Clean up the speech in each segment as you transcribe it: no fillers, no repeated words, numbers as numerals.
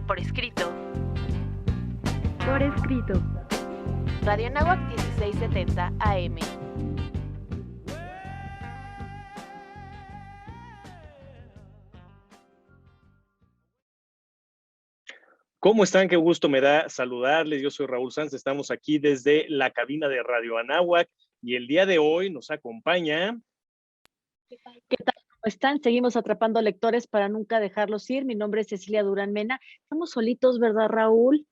por escrito. Por escrito. Radio Anáhuac 1670 AM. ¿Cómo están? Qué gusto me da saludarles. Yo soy Raúl Sanz. Estamos aquí desde la cabina de Radio Anáhuac y el día de hoy nos acompaña. ¿Qué tal? ¿Cómo están? Seguimos atrapando lectores para nunca dejarlos ir. Mi nombre es Cecilia Durán Mena. Estamos solitos, ¿verdad, Raúl?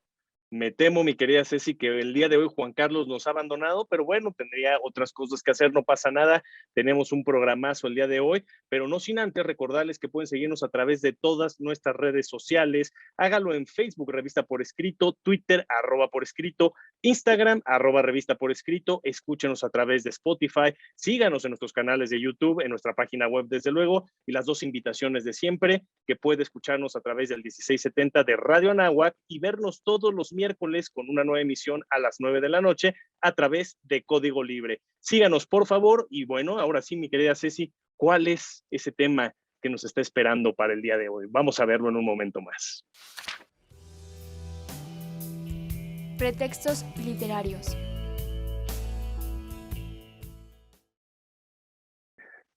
Me temo, mi querida Ceci, que el día de hoy Juan Carlos nos ha abandonado, pero bueno, tendría otras cosas que hacer, no pasa nada. Tenemos un programazo el día de hoy, pero no sin antes recordarles que pueden seguirnos a través de todas nuestras redes sociales. Hágalo en Facebook, Revista por Escrito, Twitter, @por escrito, Instagram, @revista por escrito. Escúchenos a través de Spotify, síganos en nuestros canales de YouTube, en nuestra página web, desde luego, y las dos invitaciones de siempre, que puede escucharnos a través del 1670 de Radio Anáhuac y vernos todos los miércoles con una nueva emisión a las 9 de la noche a través de Código Libre. Síganos, por favor, y bueno, ahora sí, mi querida Ceci, ¿cuál es ese tema que nos está esperando para el día de hoy? Vamos a verlo en un momento más. Pretextos literarios.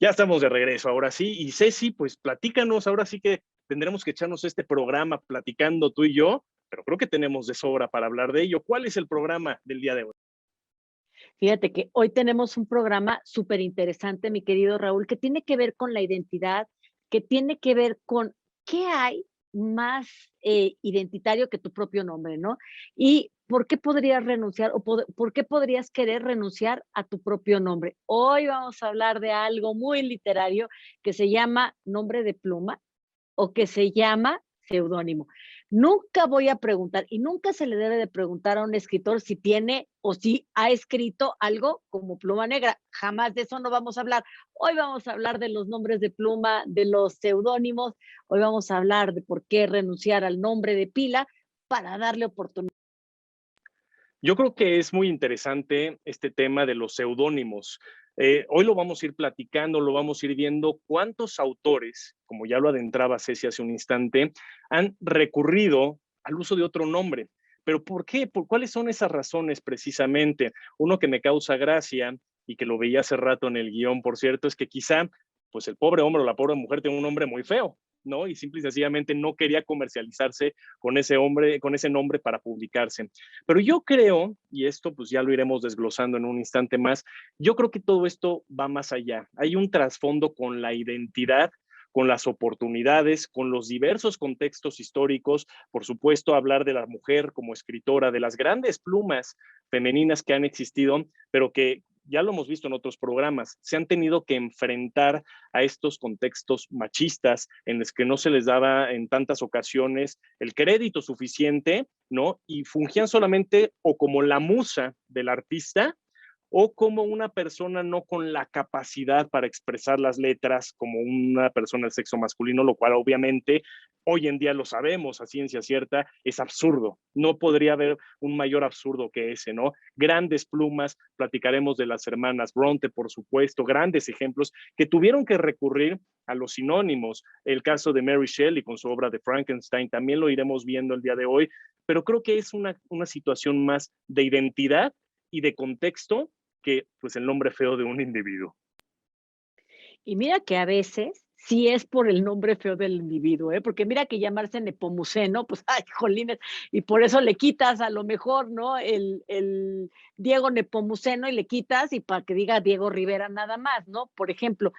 Ya estamos de regreso, ahora sí, y Ceci, pues platícanos, ahora sí que tendremos que echarnos este programa platicando tú y yo, pero creo que tenemos de sobra para hablar de ello. ¿Cuál es el programa del día de hoy? Fíjate que hoy tenemos un programa súper interesante, mi querido Raúl, que tiene que ver con la identidad, que tiene que ver con qué hay más identitario que tu propio nombre, ¿no? Y por qué podrías renunciar o por qué podrías querer renunciar a tu propio nombre. Hoy vamos a hablar de algo muy literario que se llama nombre de pluma o que se llama seudónimo. Nunca voy a preguntar y nunca se le debe de preguntar a un escritor si tiene o si ha escrito algo como pluma negra. Jamás de eso no vamos a hablar. Hoy vamos a hablar de los nombres de pluma, de los seudónimos. Hoy vamos a hablar de por qué renunciar al nombre de pila para darle oportunidad. Yo creo que es muy interesante este tema de los seudónimos. Hoy lo vamos a ir platicando, lo vamos a ir viendo cuántos autores, como ya lo adentraba Ceci hace un instante, han recurrido al uso de otro nombre. ¿Pero por qué? ¿Cuáles son esas razones precisamente? Uno que me causa gracia y que lo veía hace rato en el guión, por cierto, es que quizá pues el pobre hombre o la pobre mujer tiene un nombre muy feo, ¿no? Y simple y sencillamente no quería comercializarse con ese hombre, con ese nombre para publicarse. Pero yo creo, y esto pues ya lo iremos desglosando en un instante más, yo creo que todo esto va más allá. Hay un trasfondo con la identidad, con las oportunidades, con los diversos contextos históricos, por supuesto, hablar de la mujer como escritora, de las grandes plumas femeninas que han existido, pero que ya lo hemos visto en otros programas, se han tenido que enfrentar a estos contextos machistas en los que no se les daba en tantas ocasiones el crédito suficiente, ¿no? Y fungían solamente o como la musa del artista o como una persona no con la capacidad para expresar las letras como una persona del sexo masculino, lo cual obviamente hoy en día lo sabemos a ciencia cierta, es absurdo. No podría haber un mayor absurdo que ese, ¿no? Grandes plumas, platicaremos de las hermanas Bronte, por supuesto, grandes ejemplos que tuvieron que recurrir a los sinónimos. El caso de Mary Shelley con su obra de Frankenstein, también lo iremos viendo el día de hoy, pero creo que es una situación más de identidad y de contexto que pues el nombre feo de un individuo. Y mira que a veces sí es por el nombre feo del individuo, ¿eh? Porque mira que llamarse Nepomuceno, pues, ay, jolines, y por eso le quitas a lo mejor, ¿no? El Diego Nepomuceno y le quitas y para que diga Diego Rivera nada más, ¿no? Por ejemplo,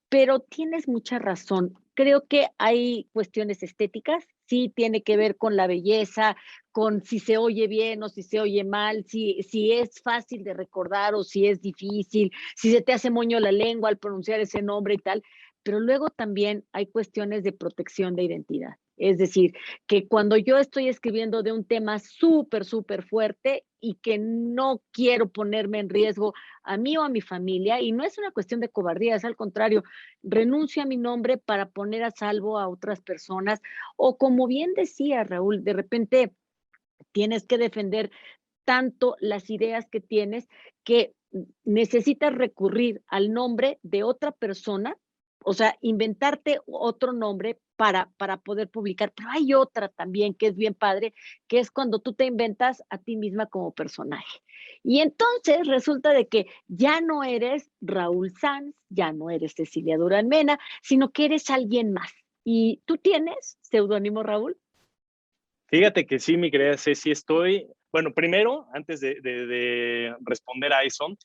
pero tienes mucha razón. Creo que hay cuestiones estéticas, sí tiene que ver con la belleza, con si se oye bien o si se oye mal, si es fácil de recordar o si es difícil, si se te hace moño la lengua al pronunciar ese nombre y tal, pero luego también hay cuestiones de protección de identidad. Es decir, que cuando yo estoy escribiendo de un tema súper, súper fuerte y que no quiero ponerme en riesgo a mí o a mi familia, y no es una cuestión de cobardía, es al contrario, renuncio a mi nombre para poner a salvo a otras personas, o como bien decía Raúl, de repente tienes que defender tanto las ideas que tienes que necesitas recurrir al nombre de otra persona o sea, inventarte otro nombre para poder publicar. Pero hay otra también que es bien padre, que es cuando tú te inventas a ti misma como personaje. Y entonces resulta de que ya no eres Raúl Sanz, ya no eres Cecilia Durán Mena, sino que eres alguien más. ¿Y tú tienes seudónimo, Raúl? Fíjate que sí, mi querida Ceci, estoy, bueno, primero, antes de responder a eso,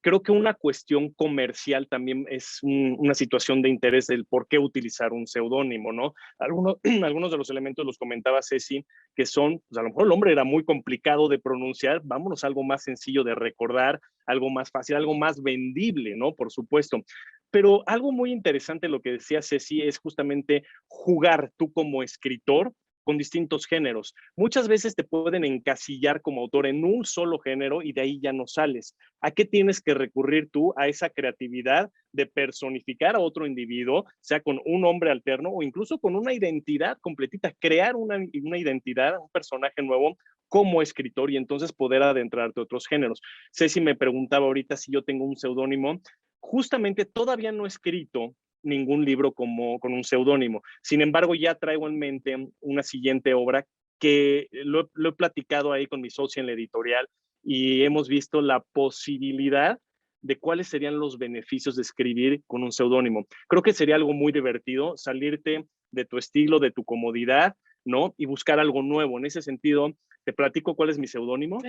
creo que una cuestión comercial también es una situación de interés del por qué utilizar un seudónimo, ¿no? Algunos de los elementos los comentaba Ceci, que son, pues a lo mejor el nombre era muy complicado de pronunciar, vámonos a algo más sencillo de recordar, algo más fácil, algo más vendible, ¿no? Por supuesto. Pero algo muy interesante lo que decía Ceci es justamente jugar tú como escritor con distintos géneros. Muchas veces te pueden encasillar como autor en un solo género y de ahí ya no sales. ¿A qué tienes que recurrir tú? A esa creatividad de personificar a otro individuo, sea con un nombre alterno o incluso con una identidad completita, crear una identidad, un personaje nuevo como escritor y entonces poder adentrarte a otros géneros. Ceci me preguntaba ahorita si yo tengo un seudónimo. Justamente todavía no he escrito ningún libro con un seudónimo. Sin embargo, ya traigo en mente una siguiente obra que lo he platicado ahí con mi socia en la editorial y hemos visto la posibilidad de cuáles serían los beneficios de escribir con un seudónimo. Creo que sería algo muy divertido salirte de tu estilo, de tu comodidad, ¿no? Y buscar algo nuevo. En ese sentido, te platico cuál es mi seudónimo.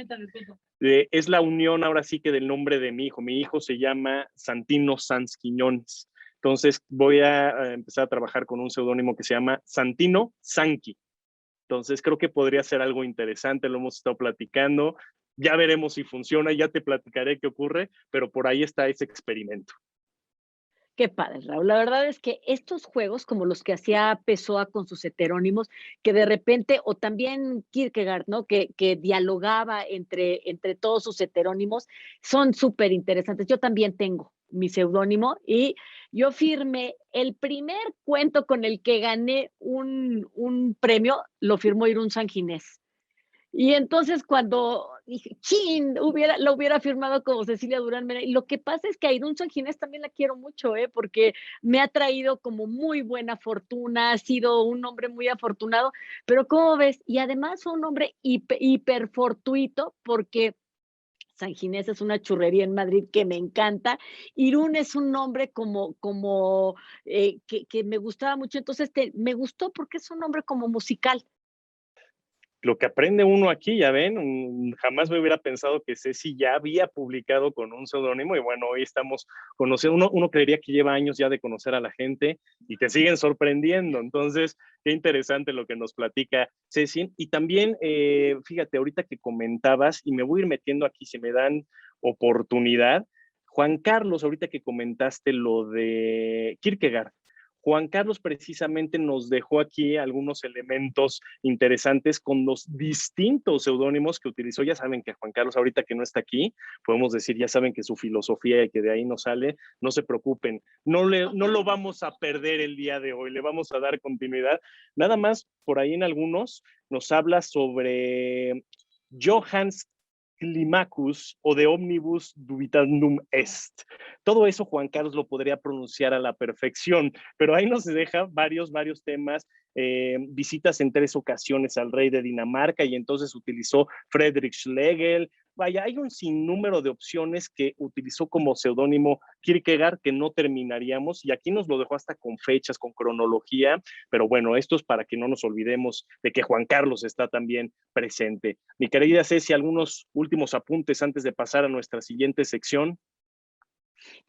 Es la unión ahora sí que del nombre de mi hijo. Mi hijo se llama Santino Sanz Quiñones. Entonces voy a empezar a trabajar con un seudónimo que se llama Santino Sanqui. Entonces creo que podría ser algo interesante, lo hemos estado platicando. Ya veremos si funciona, ya te platicaré qué ocurre, pero por ahí está ese experimento. Qué padre, Raúl. La verdad es que estos juegos, como los que hacía Pessoa con sus heterónimos, que de repente, o también Kierkegaard, ¿no? Que dialogaba entre todos sus heterónimos, son súper interesantes. Yo también tengo mi seudónimo y yo firmé el primer cuento con el que gané un premio, lo firmó Irún Sanginés. Y entonces cuando dije, chin, lo hubiera firmado como Cecilia Durán Mena. Y lo que pasa es que a Irún Sanginés también la quiero mucho, porque me ha traído como muy buena fortuna, ha sido un hombre muy afortunado, pero ¿cómo ves? Y además un hombre hiper fortuito, porque Sanginés es una churrería en Madrid que me encanta. Irún es un nombre que me gustaba mucho, entonces me gustó porque es un nombre como musical. Lo que aprende uno aquí, ya ven, jamás me hubiera pensado que Ceci ya había publicado con un seudónimo y bueno, hoy estamos conociendo, uno creería que lleva años ya de conocer a la gente y te siguen sorprendiendo, entonces qué interesante lo que nos platica Ceci. Y también, fíjate, ahorita que comentabas, y me voy a ir metiendo aquí si me dan oportunidad, Juan Carlos, ahorita que comentaste lo de Kierkegaard, Juan Carlos precisamente nos dejó aquí algunos elementos interesantes con los distintos seudónimos que utilizó. Ya saben que Juan Carlos, ahorita que no está aquí, podemos decir, ya saben que su filosofía y que de ahí no sale, no se preocupen, no lo vamos a perder el día de hoy, le vamos a dar continuidad. Nada más, por ahí en algunos nos habla sobre Johannes Climacus o de omnibus dubitandum est. Todo eso Juan Carlos lo podría pronunciar a la perfección, pero ahí nos deja varios temas, visitas en 3 ocasiones al rey de Dinamarca y entonces utilizó Friedrich Schlegel. Vaya, hay un sinnúmero de opciones que utilizó como seudónimo Kierkegaard que no terminaríamos y aquí nos lo dejó hasta con fechas, con cronología, pero bueno, esto es para que no nos olvidemos de que Juan Carlos está también presente. Mi querida Ceci, algunos últimos apuntes antes de pasar a nuestra siguiente sección.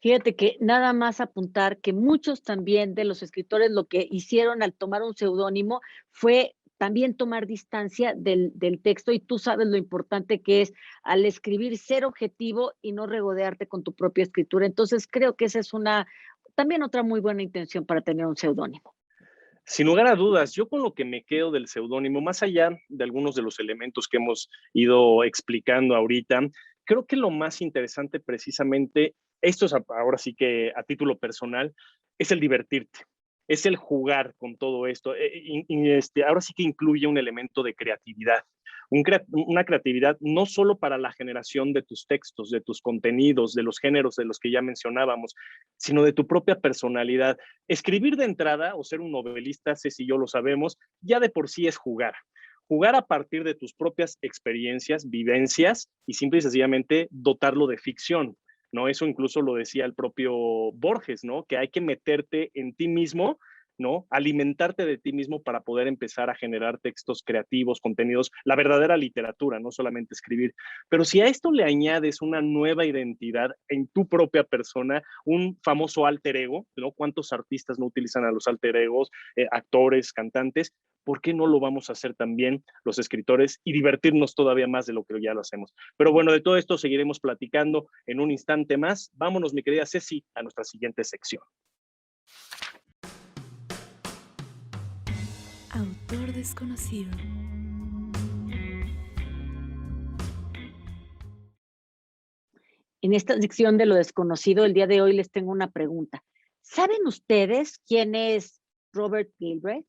Fíjate que nada más apuntar que muchos también de los escritores lo que hicieron al tomar un seudónimo fue también tomar distancia del texto y tú sabes lo importante que es al escribir ser objetivo y no regodearte con tu propia escritura. Entonces creo que esa es también otra muy buena intención para tener un seudónimo. Sin lugar a dudas, yo con lo que me quedo del seudónimo, más allá de algunos de los elementos que hemos ido explicando ahorita, creo que lo más interesante precisamente, esto es ahora sí que a título personal, es el divertirte, es el jugar con todo esto. Ahora sí que incluye un elemento de creatividad, una creatividad no solo para la generación de tus textos, de tus contenidos, de los géneros de los que ya mencionábamos, sino de tu propia personalidad. Escribir de entrada o ser un novelista, Ceci y yo lo sabemos, ya de por sí es jugar. Jugar a partir de tus propias experiencias, vivencias y simple y sencillamente dotarlo de ficción, ¿no? Eso incluso lo decía el propio Borges, ¿no? Que hay que meterte en ti mismo, ¿no? Alimentarte de ti mismo para poder empezar a generar textos creativos, contenidos, la verdadera literatura, no solamente escribir. Pero si a esto le añades una nueva identidad en tu propia persona, un famoso alter ego, ¿no? ¿Cuántos artistas no utilizan a los alter egos, actores, cantantes? ¿Por qué no lo vamos a hacer también los escritores y divertirnos todavía más de lo que ya lo hacemos? Pero bueno, de todo esto seguiremos platicando en un instante más. Vámonos, mi querida Ceci, a nuestra siguiente sección. Autor desconocido. En esta sección de lo desconocido, el día de hoy les tengo una pregunta. ¿Saben ustedes quién es Robert Galbraith?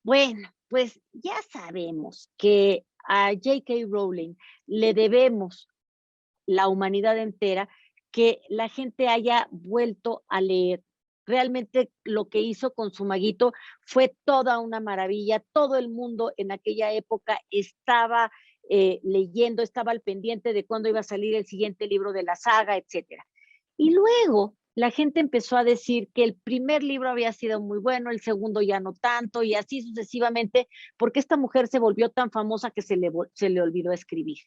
Bueno, pues ya sabemos que a J.K. Rowling le debemos la humanidad entera que la gente haya vuelto a leer. Realmente lo que hizo con su maguito fue toda una maravilla. Todo el mundo en aquella época estaba leyendo, estaba al pendiente de cuándo iba a salir el siguiente libro de la saga, etcétera. Y luego la gente empezó a decir que el primer libro había sido muy bueno, el segundo ya no tanto, y así sucesivamente, porque esta mujer se volvió tan famosa que se le olvidó escribir.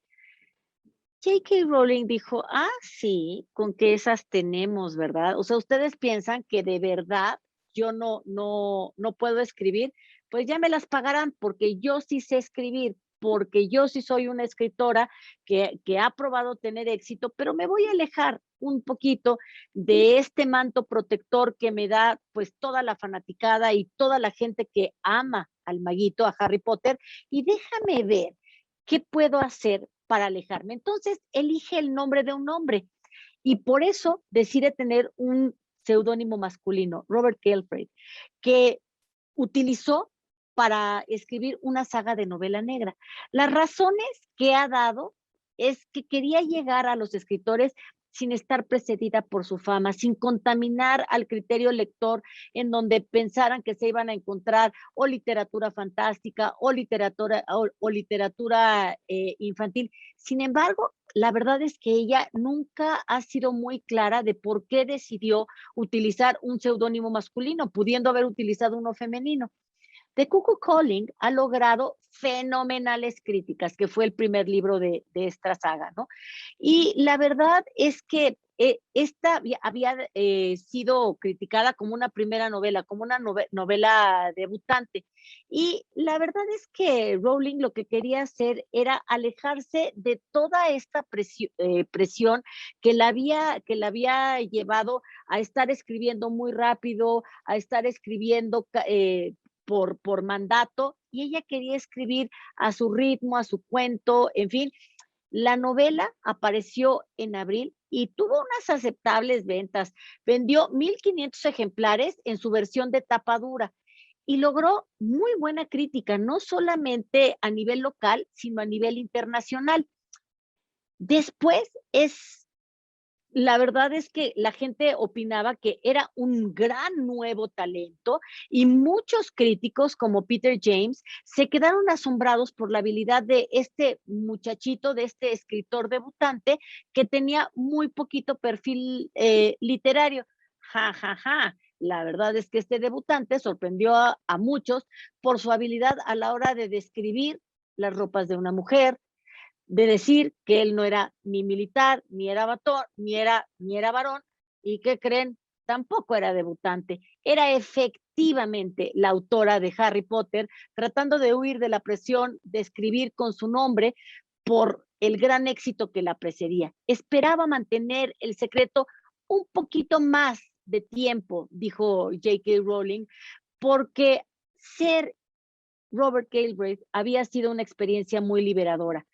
J.K. Rowling dijo, sí, con que esas tenemos, ¿verdad? O sea, ustedes piensan que de verdad yo no puedo escribir, pues ya me las pagarán porque yo sí sé escribir, porque yo sí soy una escritora que ha probado tener éxito, pero me voy a alejar un poquito de este manto protector que me da pues toda la fanaticada y toda la gente que ama al maguito, a Harry Potter, y déjame ver qué puedo hacer para alejarme. Entonces elige el nombre de un hombre y por eso decide tener un seudónimo masculino, Robert Galbraith, que utilizó para escribir una saga de novela negra. Las razones que ha dado es que quería llegar a los escritores sin estar precedida por su fama, sin contaminar al criterio lector en donde pensaran que se iban a encontrar o literatura fantástica o literatura infantil. Sin embargo, la verdad es que ella nunca ha sido muy clara de por qué decidió utilizar un seudónimo masculino, pudiendo haber utilizado uno femenino. The Cuckoo Calling ha logrado fenomenales críticas, que fue el primer libro de esta saga, ¿no? Y la verdad es que esta había sido criticada como una primera novela, como una novela debutante. Y la verdad es que Rowling lo que quería hacer era alejarse de toda esta presión que la había llevado a estar escribiendo muy rápido, a estar escribiendo por mandato, y ella quería escribir a su ritmo, a su cuento, en fin. La novela apareció en abril y tuvo unas aceptables ventas. Vendió 1,500 ejemplares en su versión de tapa dura y logró muy buena crítica, no solamente a nivel local, sino a nivel internacional. Después la verdad es que la gente opinaba que era un gran nuevo talento y muchos críticos como Peter James se quedaron asombrados por la habilidad de este muchachito, de este escritor debutante que tenía muy poquito perfil literario. Ja, ja, ja. La verdad es que este debutante sorprendió a muchos por su habilidad a la hora de describir las ropas de una mujer, de decir que él no era ni militar, ni era varón, y ¿qué creen? Tampoco era debutante. Era efectivamente la autora de Harry Potter, tratando de huir de la presión de escribir con su nombre por el gran éxito que la precedía. Esperaba mantener el secreto un poquito más de tiempo, dijo J.K. Rowling, porque ser Robert Galbraith había sido una experiencia muy liberadora.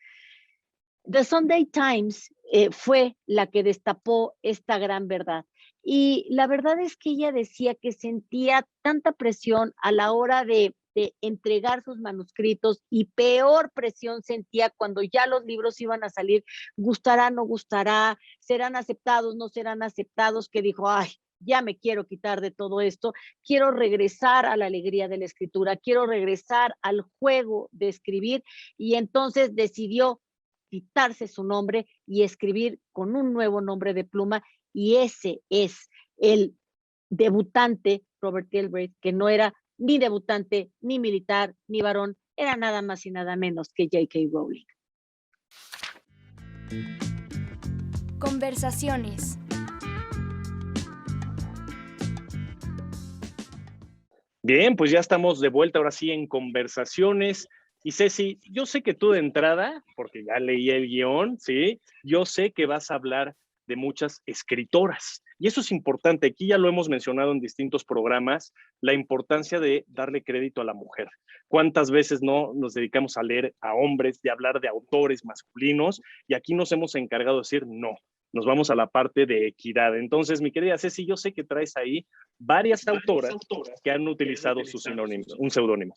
The Sunday Times fue la que destapó esta gran verdad. Y la verdad es que ella decía que sentía tanta presión a la hora de de entregar sus manuscritos y peor presión sentía cuando ya los libros iban a salir, gustará, no gustará, serán aceptados, no serán aceptados, que dijo, ay, ya me quiero quitar de todo esto, quiero regresar a la alegría de la escritura, quiero regresar al juego de escribir, y entonces decidió quitarse su nombre y escribir con un nuevo nombre de pluma, y ese es el debutante Robert Galbraith, que no era ni debutante, ni militar, ni varón, era nada más y nada menos que J.K. Rowling. Conversaciones. Bien, pues ya estamos de vuelta ahora sí en Conversaciones. Y Ceci, yo sé que tú de entrada, porque ya leí el guión, ¿sí? Yo sé que vas a hablar de muchas escritoras. Y eso es importante. Aquí ya lo hemos mencionado en distintos programas, la importancia de darle crédito a la mujer. ¿Cuántas veces no nos dedicamos a leer a hombres, de hablar de autores masculinos? Y aquí nos hemos encargado de decir no. Nos vamos a la parte de equidad. Entonces, mi querida Ceci, yo sé que traes ahí varias autoras que han utilizado su sinónimo, un seudónimo.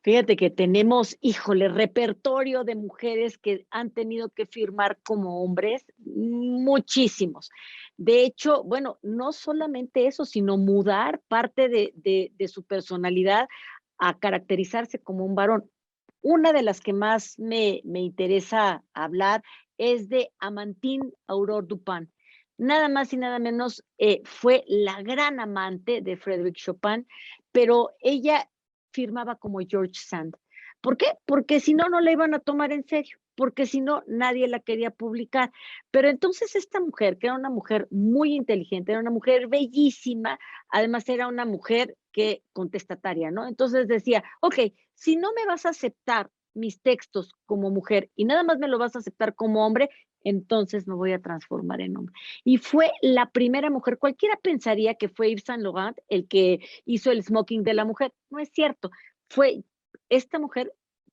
Fíjate que tenemos, híjole, repertorio de mujeres que han tenido que firmar como hombres, muchísimos. De hecho, bueno, no solamente eso, sino mudar parte de su personalidad a caracterizarse como un varón. Una de las que más me interesa hablar es de Amandine Aurore Dupin. Nada más y nada menos fue la gran amante de Frédéric Chopin, pero ella firmaba como George Sand. ¿Por qué? Porque si no, no la iban a tomar en serio, porque si no, nadie la quería publicar. Pero entonces esta mujer, que era una mujer muy inteligente, era una mujer bellísima, además era una mujer que contestataria, ¿no? Entonces decía, ok, si no me vas a aceptar mis textos como mujer y nada más me lo vas a aceptar como hombre, entonces me voy a transformar en hombre. Y fue la primera mujer, cualquiera pensaría que fue Yves Saint Laurent el que hizo el smoking de la mujer, no es cierto, fue esta mujer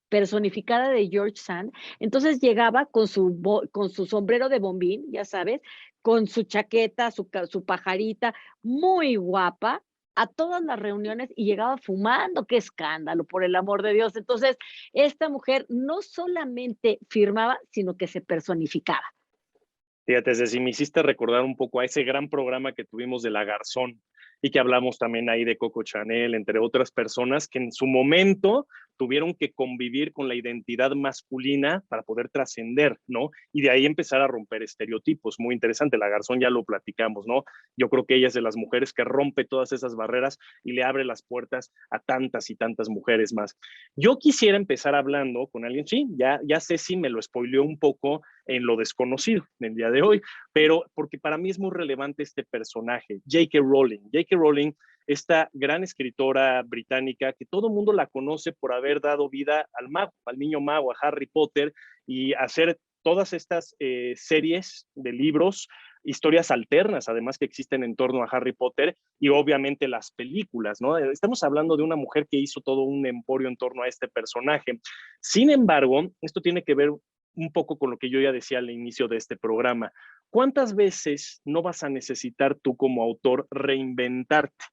personificada de George Sand, entonces llegaba con su sombrero de bombín, ya sabes, con su chaqueta, su pajarita, muy guapa, a todas las reuniones y llegaba fumando, qué escándalo, por el amor de Dios. Entonces, esta mujer no solamente firmaba, sino que se personificaba. Fíjate, Ceci, me hiciste recordar un poco a ese gran programa que tuvimos de La Garzón y que hablamos también ahí de Coco Chanel, entre otras personas que en su momento tuvieron que convivir con la identidad masculina para poder trascender, ¿no? Y de ahí empezar a romper estereotipos. Muy interesante, La Garzón ya lo platicamos, ¿no? Yo creo que ella es de las mujeres que rompe todas esas barreras y le abre las puertas a tantas y tantas mujeres más. Yo quisiera empezar hablando con alguien, sí, ya Ceci me lo spoileó un poco en Lo Desconocido el día de hoy, pero porque para mí es muy relevante este personaje, J.K. Rowling. J.K. Rowling, esta gran escritora británica que todo el mundo la conoce por haber dado vida al mago, al niño mago, a Harry Potter, y hacer todas estas series de libros, historias alternas, además que existen en torno a Harry Potter, y obviamente las películas, ¿no? Estamos hablando de una mujer que hizo todo un emporio en torno a este personaje. Sin embargo, esto tiene que ver un poco con lo que yo ya decía al inicio de este programa. ¿Cuántas veces no vas a necesitar tú como autor reinventarte?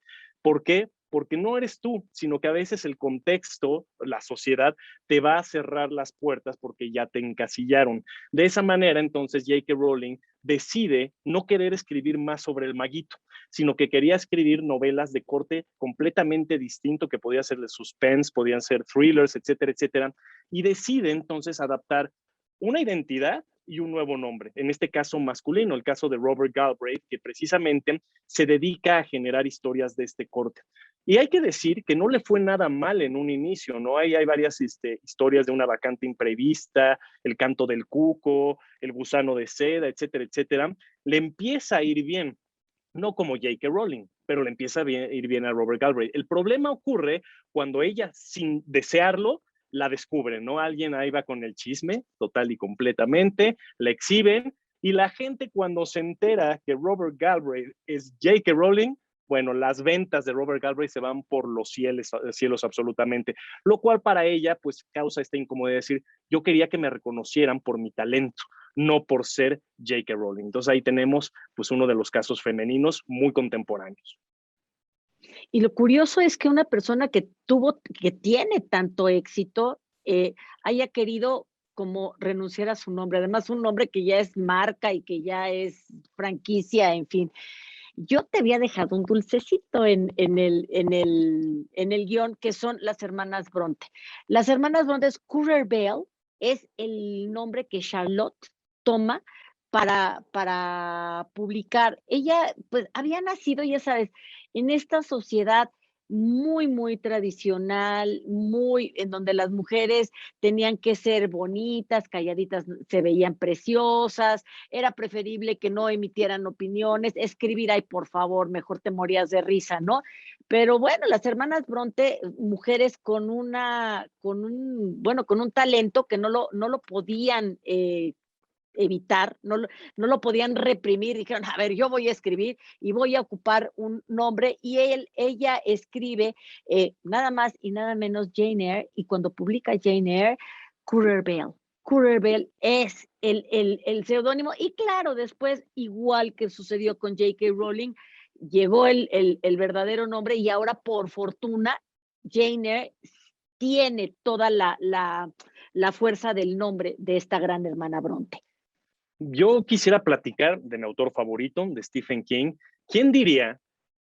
¿Por qué? Porque no eres tú, sino que a veces el contexto, la sociedad, te va a cerrar las puertas porque ya te encasillaron. De esa manera, entonces, J.K. Rowling decide no querer escribir más sobre el maguito, sino que quería escribir novelas de corte completamente distinto, que podía ser de suspense, podían ser thrillers, etcétera, etcétera, y decide entonces adaptar una identidad y un nuevo nombre, en este caso masculino, el caso de Robert Galbraith, que precisamente se dedica a generar historias de este corte. Y hay que decir que no le fue nada mal en un inicio, ¿no? Hay varias historias de una vacante imprevista, El canto del cuco, El gusano de seda, etcétera, etcétera. Le empieza a ir bien, no como J.K. Rowling, pero le empieza a ir bien a Robert Galbraith. El problema ocurre cuando ella, sin desearlo, la descubren, ¿no? Alguien ahí va con el chisme, total y completamente, la exhiben, y la gente cuando se entera que Robert Galbraith es J.K. Rowling, bueno, las ventas de Robert Galbraith se van por los cielos absolutamente, lo cual para ella pues causa esta incomodidad de decir, yo quería que me reconocieran por mi talento, no por ser J.K. Rowling. Entonces ahí tenemos pues uno de los casos femeninos muy contemporáneos. Y lo curioso es que una persona que tiene tanto éxito, haya querido como renunciar a su nombre. Además, un nombre que ya es marca y que ya es franquicia, en fin. Yo te había dejado un dulcecito en el guión, que son las hermanas Bronte. Las hermanas Bronte es Currer Bell, es el nombre que Charlotte toma para publicar. Ella, pues, había nacido, ya sabes, en esta sociedad muy, muy tradicional, muy, en donde las mujeres tenían que ser bonitas, calladitas, se veían preciosas, era preferible que no emitieran opiniones, escribir, ay, por favor, mejor te morías de risa, ¿no? Pero bueno, las hermanas Bronte, mujeres con un talento que no lo podían evitar, no lo podían reprimir, dijeron, a ver, yo voy a escribir y voy a ocupar un nombre, y ella escribe nada más y nada menos Jane Eyre, y cuando publica Jane Eyre, Currer Bell. Currer Bell es el seudónimo, y claro, después, igual que sucedió con J.K. Rowling, llegó el verdadero nombre, y ahora, por fortuna, Jane Eyre tiene toda la fuerza del nombre de esta gran hermana Bronte. Yo quisiera platicar de mi autor favorito, de Stephen King. ¿Quién diría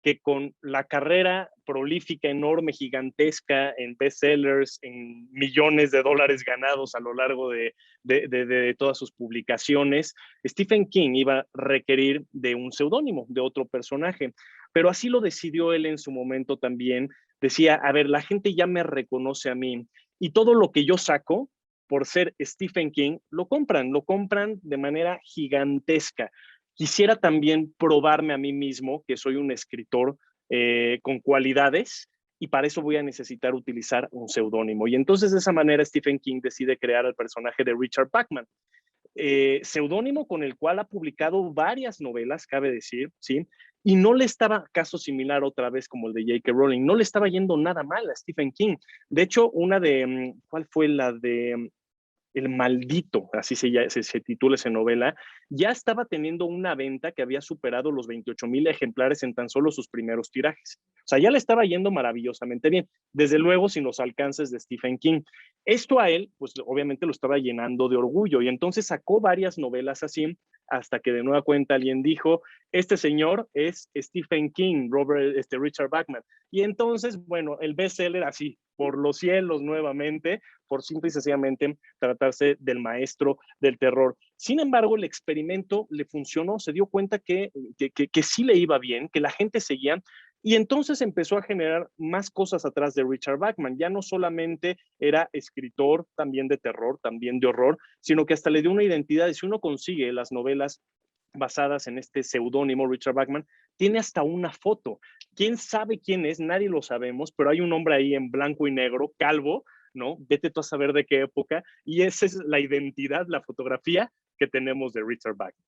que con la carrera prolífica, enorme, gigantesca en bestsellers, en millones de dólares ganados a lo largo de todas sus publicaciones, Stephen King iba a requerir de un seudónimo, de otro personaje? Pero así lo decidió él en su momento también. Decía, a ver, la gente ya me reconoce a mí, y todo lo que yo saco, por ser Stephen King, lo compran de manera gigantesca. Quisiera también probarme a mí mismo que soy un escritor con cualidades, y para eso voy a necesitar utilizar un seudónimo. Y entonces, de esa manera, Stephen King decide crear el personaje de Richard Bachman, seudónimo con el cual ha publicado varias novelas, cabe decir, ¿sí? Y no le estaba, caso similar otra vez como el de J.K. Rowling, no le estaba yendo nada mal a Stephen King. De hecho, una de, ¿cuál fue la de El Maldito? Así se titula esa novela. Ya estaba teniendo una venta que había superado los 28,000 ejemplares en tan solo sus primeros tirajes. O sea, ya le estaba yendo maravillosamente bien, desde luego sin los alcances de Stephen King. Esto a él, pues obviamente lo estaba llenando de orgullo, y entonces sacó varias novelas así, hasta que de nueva cuenta alguien dijo, este señor es Stephen King, Richard Bachman. Y entonces, bueno, el bestseller así, por los cielos nuevamente, por simple y sencillamente tratarse del maestro del terror. Sin embargo, el experimento le funcionó, se dio cuenta que sí le iba bien, que la gente seguía, y entonces empezó a generar más cosas atrás de Richard Bachman. Ya no solamente era escritor también de terror, también de horror, sino que hasta le dio una identidad. Y si uno consigue las novelas basadas en este seudónimo Richard Bachman, tiene hasta una foto. ¿Quién sabe quién es? Nadie lo sabemos, pero hay un hombre ahí en blanco y negro, calvo, ¿no? Vete tú a saber de qué época, y esa es la identidad, la fotografía que tenemos de Richard Bachman.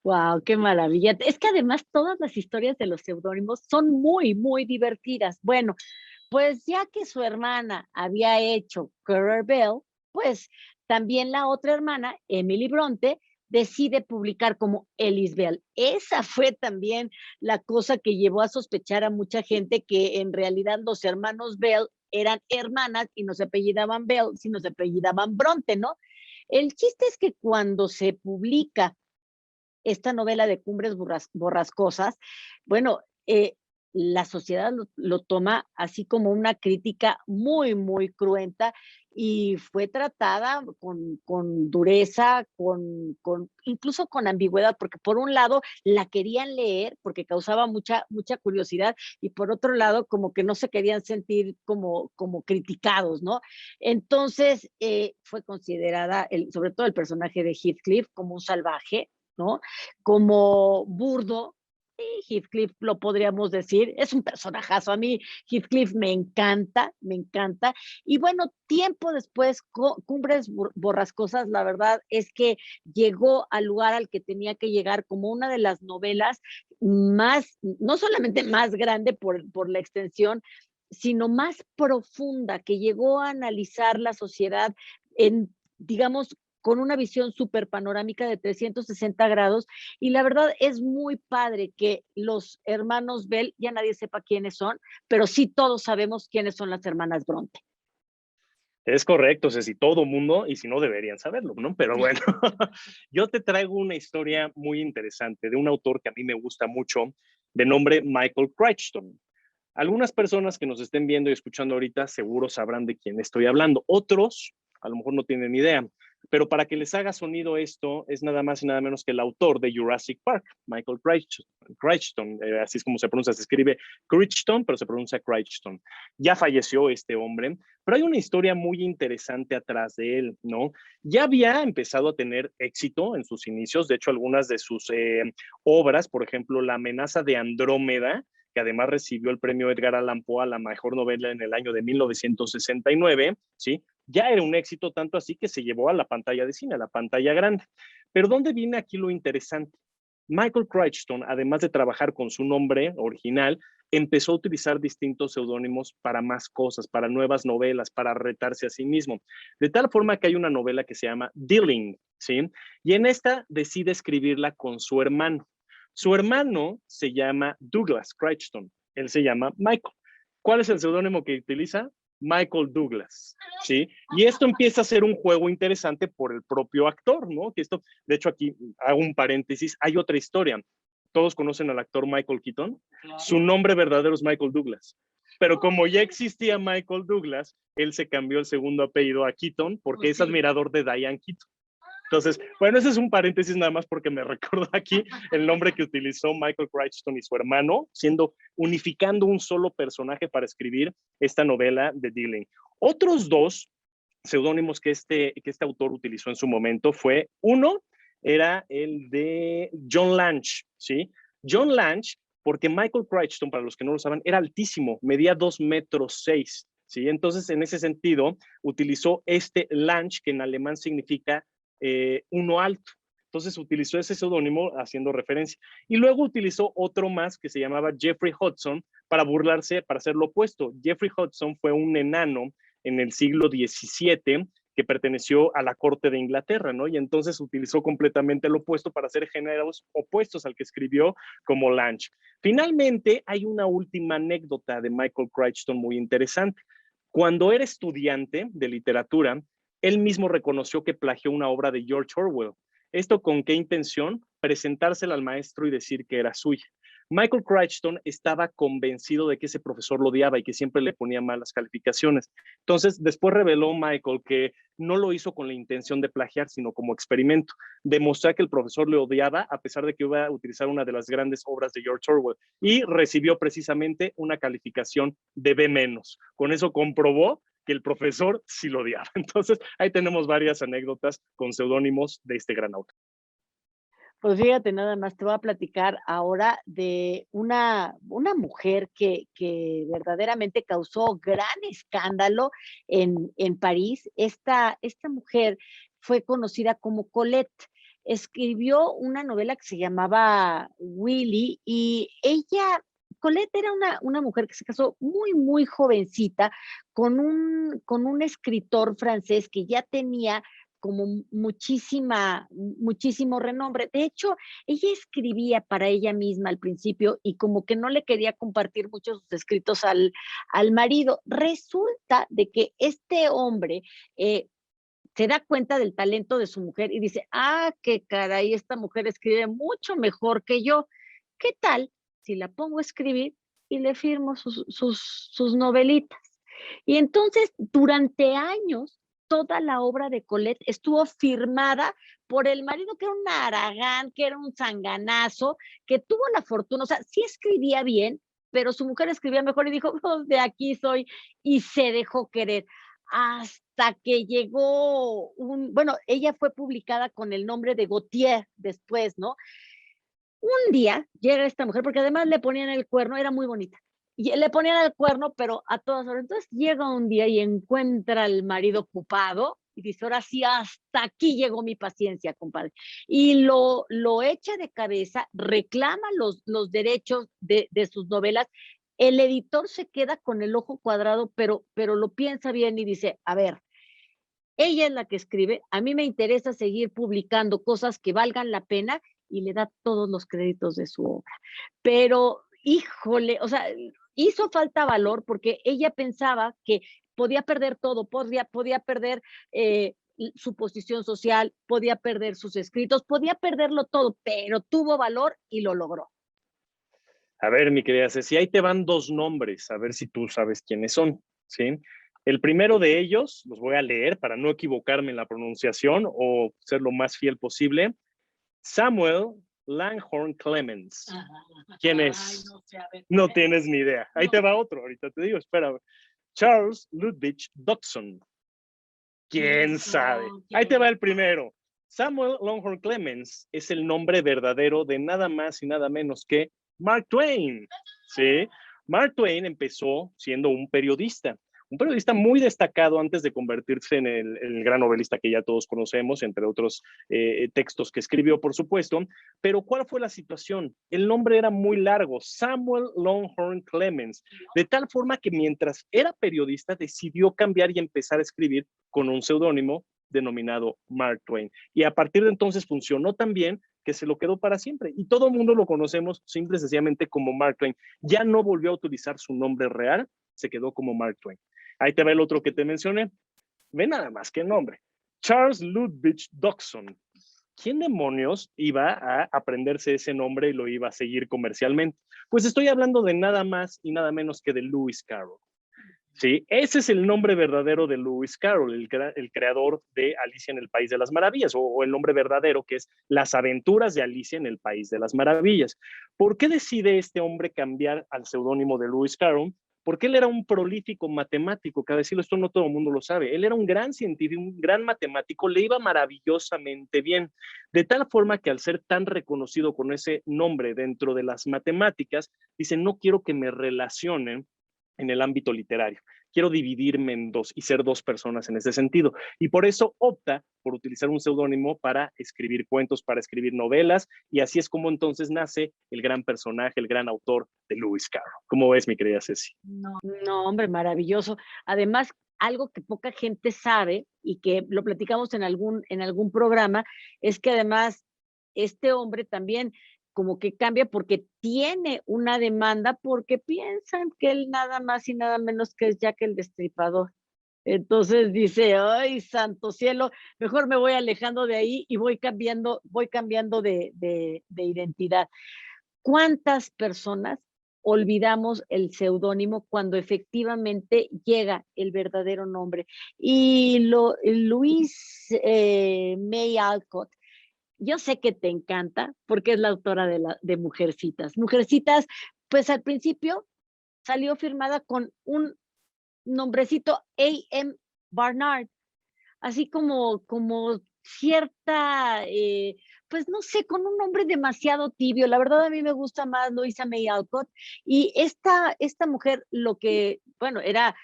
Wow, qué maravilla. Es que además todas las historias de los seudónimos son muy, muy divertidas. Bueno, pues ya que su hermana había hecho Currer Bell, pues también la otra hermana, Emily Bronte, decide publicar como Ellis Bell. Esa fue también la cosa que llevó a sospechar a mucha gente que en realidad los hermanos Bell eran hermanas y no se apellidaban Bell, sino se apellidaban Bronte, ¿no? El chiste es que cuando se publica esta novela de Cumbres Borrascosas, bueno, la sociedad lo toma así como una crítica muy, muy cruenta, y fue tratada con dureza, incluso con ambigüedad, porque por un lado la querían leer porque causaba mucha, mucha curiosidad, y por otro lado como que no se querían sentir como criticados, ¿no? Entonces fue considerada, sobre todo el personaje de Heathcliff, como un salvaje, ¿no? Como burdo. Sí, Heathcliff lo podríamos decir, es un personajazo. A mí Heathcliff me encanta, me encanta. Y bueno, tiempo después, Cumbres Borrascosas, la verdad es que llegó al lugar al que tenía que llegar, como una de las novelas más, no solamente más grande por la extensión, sino más profunda, que llegó a analizar la sociedad en, digamos, con una visión súper panorámica de 360 grados. Y la verdad es muy padre que los hermanos Bell, ya nadie sepa quiénes son, pero sí todos sabemos quiénes son las hermanas Bronte. Es correcto, Ceci, todo mundo, y si no deberían saberlo, ¿no? Pero bueno, yo te traigo una historia muy interesante de un autor que a mí me gusta mucho, de nombre Michael Crichton. Algunas personas que nos estén viendo y escuchando ahorita seguro sabrán de quién estoy hablando. Otros a lo mejor no tienen idea. Pero para que les haga sonido esto, es nada más y nada menos que el autor de Jurassic Park, Michael Crichton, así es como se pronuncia, se escribe Crichton, pero se pronuncia Crichton. Ya falleció este hombre, pero hay una historia muy interesante atrás de él, ¿no? Ya había empezado a tener éxito en sus inicios, de hecho algunas de sus obras, por ejemplo, La amenaza de Andrómeda, que además recibió el premio Edgar Allan Poe a la mejor novela en el año de 1969, ¿sí? Ya era un éxito tanto así que se llevó a la pantalla de cine, a la pantalla grande. Pero ¿dónde viene aquí lo interesante? Michael Crichton, además de trabajar con su nombre original, empezó a utilizar distintos seudónimos para más cosas, para nuevas novelas, para retarse a sí mismo. De tal forma que hay una novela que se llama Dealing, ¿sí? Y en esta decide escribirla con su hermano. Su hermano se llama Douglas Crichton, él se llama Michael. ¿Cuál es el seudónimo que utiliza? Michael Douglas, ¿sí? Y esto empieza a ser un juego interesante por el propio actor, ¿no? Que esto, de hecho, aquí hago un paréntesis, hay otra historia. Todos conocen al actor Michael Keaton. Su nombre verdadero es Michael Douglas. Pero como ya existía Michael Douglas, él se cambió el segundo apellido a Keaton porque es admirador de Diane Keaton. Entonces, bueno, ese es un paréntesis nada más porque me recuerda aquí el nombre que utilizó Michael Crichton y su hermano, unificando un solo personaje para escribir esta novela de Dealing. Otros dos seudónimos que este autor utilizó en su momento fue, uno era el de John Lange, ¿sí? John Lange, porque Michael Crichton, para los que no lo saben, era altísimo, medía 2,6 metros, ¿sí? Entonces, en ese sentido, utilizó este Lange, que en alemán significa uno alto. Entonces utilizó ese seudónimo haciendo referencia. Y luego utilizó otro más que se llamaba Jeffrey Hudson para burlarse, para hacer lo opuesto. Jeffrey Hudson fue un enano en el siglo XVII que perteneció a la corte de Inglaterra, ¿no? Y entonces utilizó completamente lo opuesto para hacer géneros opuestos al que escribió como Lange. Finalmente, hay una última anécdota de Michael Crichton muy interesante. Cuando era estudiante de literatura, él mismo reconoció que plagió una obra de George Orwell. ¿Esto con qué intención? Presentársela al maestro y decir que era suya. Michael Crichton estaba convencido de que ese profesor lo odiaba y que siempre le ponía malas calificaciones. Entonces, después reveló Michael que no lo hizo con la intención de plagiar, sino como experimento. Demostrar que el profesor le odiaba a pesar de que iba a utilizar una de las grandes obras de George Orwell. Y recibió precisamente una calificación de B-. Con eso comprobó que el profesor sí lo odiaba. Entonces, ahí tenemos varias anécdotas con seudónimos de este gran autor. Pues fíjate, nada más te voy a platicar ahora de una mujer que verdaderamente causó gran escándalo en París. Esta mujer fue conocida como Colette. Escribió una novela que se llamaba Willy y Colette era una mujer que se casó muy, muy jovencita con un escritor francés que ya tenía como muchísimo renombre. De hecho, ella escribía para ella misma al principio y como que no le quería compartir muchos sus escritos al marido. Resulta de que este hombre se da cuenta del talento de su mujer y dice, qué caray, esta mujer escribe mucho mejor que yo. ¿Qué tal si la pongo a escribir y le firmo sus novelitas? Y entonces, durante años, toda la obra de Colette estuvo firmada por el marido, que era un haragán, que era un zanganazo, que tuvo la fortuna, o sea, sí escribía bien, pero su mujer escribía mejor y dijo, de aquí soy, y se dejó querer. Hasta que llegó bueno, ella fue publicada con el nombre de Gautier después, ¿no? Un día llega esta mujer, porque además le ponían el cuerno, era muy bonita. Y le ponían el cuerno, pero a todas horas. Entonces llega un día y encuentra al marido ocupado y dice, ahora sí, hasta aquí llegó mi paciencia, compadre. Y lo echa de cabeza, reclama los derechos de sus novelas. El editor se queda con el ojo cuadrado, pero lo piensa bien y dice, a ver, ella es la que escribe, a mí me interesa seguir publicando cosas que valgan la pena y le da todos los créditos de su obra. Pero, híjole, o sea, hizo falta valor porque ella pensaba que podía perder todo, podía perder su posición social, podía perder sus escritos, podía perderlo todo, pero tuvo valor y lo logró. A ver, mi querida Ceci, ahí te van dos nombres, a ver si tú sabes quiénes son, ¿sí? El primero de ellos, los voy a leer para no equivocarme en la pronunciación o ser lo más fiel posible. Samuel Langhorne Clemens. ¿Quién es? Ay, no sé, a ver, no tienes ni idea. Ahí te va otro, ahorita te digo, espera. Charles Ludwig Dodson. ¿Quién sabe? Ahí te va el primero. Samuel Langhorne Clemens es el nombre verdadero de nada más y nada menos que Mark Twain. ¿Sí? Mark Twain empezó siendo un periodista muy destacado antes de convertirse en el gran novelista que ya todos conocemos, entre otros textos que escribió, por supuesto. Pero ¿cuál fue la situación? El nombre era muy largo, Samuel Langhorne Clemens, de tal forma que mientras era periodista decidió cambiar y empezar a escribir con un seudónimo denominado Mark Twain. Y a partir de entonces funcionó tan bien que se lo quedó para siempre. Y todo el mundo lo conocemos simple y sencillamente como Mark Twain. Ya no volvió a utilizar su nombre real, se quedó como Mark Twain. Ahí te va el otro que te mencioné. Ve nada más que el nombre. Charles Ludwig Dodson. ¿Quién demonios iba a aprenderse ese nombre y lo iba a seguir comercialmente? Pues estoy hablando de nada más y nada menos que de Lewis Carroll. ¿Sí? Ese es el nombre verdadero de Lewis Carroll, el creador de Alicia en el País de las Maravillas, o el nombre verdadero que es Las Aventuras de Alicia en el País de las Maravillas. ¿Por qué decide este hombre cambiar al seudónimo de Lewis Carroll? Porque él era un prolífico matemático, cabe decirlo, esto no todo el mundo lo sabe. Él era un gran científico, un gran matemático, le iba maravillosamente bien, de tal forma que al ser tan reconocido con ese nombre dentro de las matemáticas, dice, no quiero que me relacionen en el ámbito literario. Quiero dividirme en dos y ser dos personas en ese sentido. Y por eso opta por utilizar un seudónimo para escribir cuentos, para escribir novelas, y así es como entonces nace el gran personaje, el gran autor de Lewis Carroll. ¿Cómo ves, mi querida Ceci? No, hombre, maravilloso. Además, algo que poca gente sabe y que lo platicamos en algún programa, es que además este hombre también como que cambia porque tiene una demanda porque piensan que él nada más y nada menos que es Jack el Destripador. Entonces dice, ay, santo cielo, mejor me voy alejando de ahí y voy cambiando de identidad. ¿Cuántas personas olvidamos el seudónimo cuando efectivamente llega el verdadero nombre? Y Louise May Alcott, yo sé que te encanta porque es la autora de Mujercitas. Mujercitas, pues al principio salió firmada con un nombrecito A.M. Barnard, así como cierta, pues no sé, con un nombre demasiado tibio. La verdad a mí me gusta más Louisa May Alcott. Y esta mujer lo que, bueno, era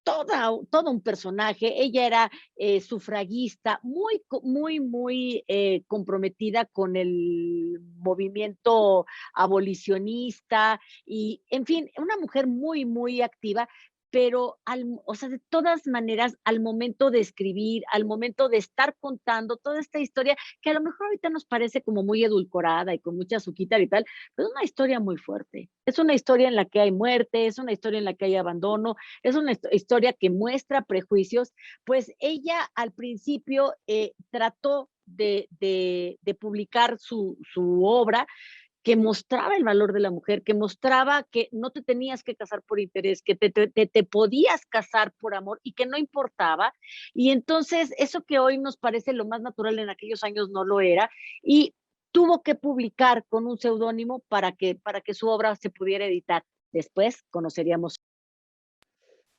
todo un personaje. Ella era sufragista, muy comprometida con el movimiento abolicionista y, en fin, una mujer muy activa, pero o sea, de todas maneras, al momento de escribir, al momento de estar contando toda esta historia, que a lo mejor ahorita nos parece como muy edulcorada y con mucha azuquita y tal, pero es una historia muy fuerte. Es una historia en la que hay muerte, es una historia en la que hay abandono, es una historia que muestra prejuicios. Pues ella al principio trató de publicar su obra, que mostraba el valor de la mujer, que mostraba que no te tenías que casar por interés, que te podías casar por amor y que no importaba. Y entonces eso que hoy nos parece lo más natural, en aquellos años no lo era, y tuvo que publicar con un seudónimo para que su obra se pudiera editar. Después conoceríamos.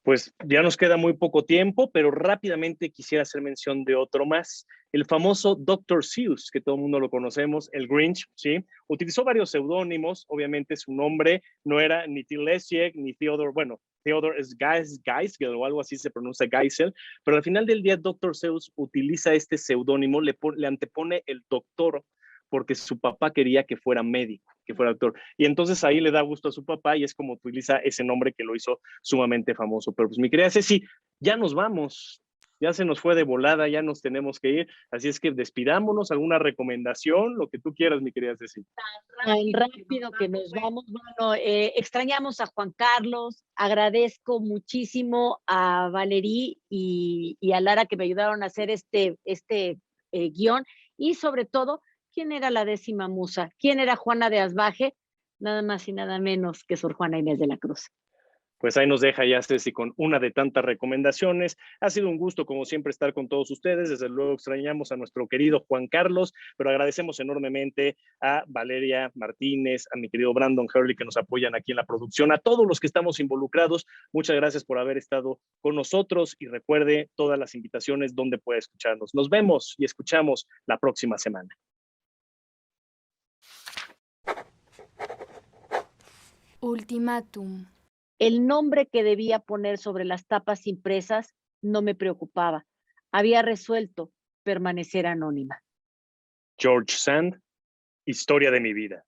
Pues ya nos queda muy poco tiempo, pero rápidamente quisiera hacer mención de otro más. El famoso Dr. Seuss, que todo el mundo lo conocemos, el Grinch, ¿sí? Utilizó varios seudónimos, obviamente su nombre no era ni Tilesiek ni Theodore, bueno, Theodore es Geisel o algo así se pronuncia Geisel, pero al final del día Dr. Seuss utiliza este seudónimo, le antepone el doctor, porque su papá quería que fuera médico, que fuera doctor. Y entonces ahí le da gusto a su papá y es como utiliza ese nombre que lo hizo sumamente famoso. Pero pues mi querida Ceci, ya nos vamos. ya se nos fue de volada, ya nos tenemos que ir, así es que despidámonos, alguna recomendación, lo que tú quieras, mi querida Ceci. Tan rápido que nos vamos. Bueno, extrañamos a Juan Carlos, agradezco muchísimo a Valerí y a Lara que me ayudaron a hacer este guión, y sobre todo, ¿quién era la 10ª musa? ¿Quién era Juana de Asbaje? Nada más y nada menos que Sor Juana Inés de la Cruz. Pues ahí nos deja ya Ceci con una de tantas recomendaciones. Ha sido un gusto, como siempre, estar con todos ustedes. Desde luego extrañamos a nuestro querido Juan Carlos, pero agradecemos enormemente a Valeria Martínez, a mi querido Brandon Hurley, que nos apoyan aquí en la producción, a todos los que estamos involucrados. Muchas gracias por haber estado con nosotros y recuerde todas las invitaciones donde puede escucharnos. Nos vemos y escuchamos la próxima semana. Ultimátum. El nombre que debía poner sobre las tapas impresas no me preocupaba. Había resuelto permanecer anónima. George Sand, Historia de mi vida.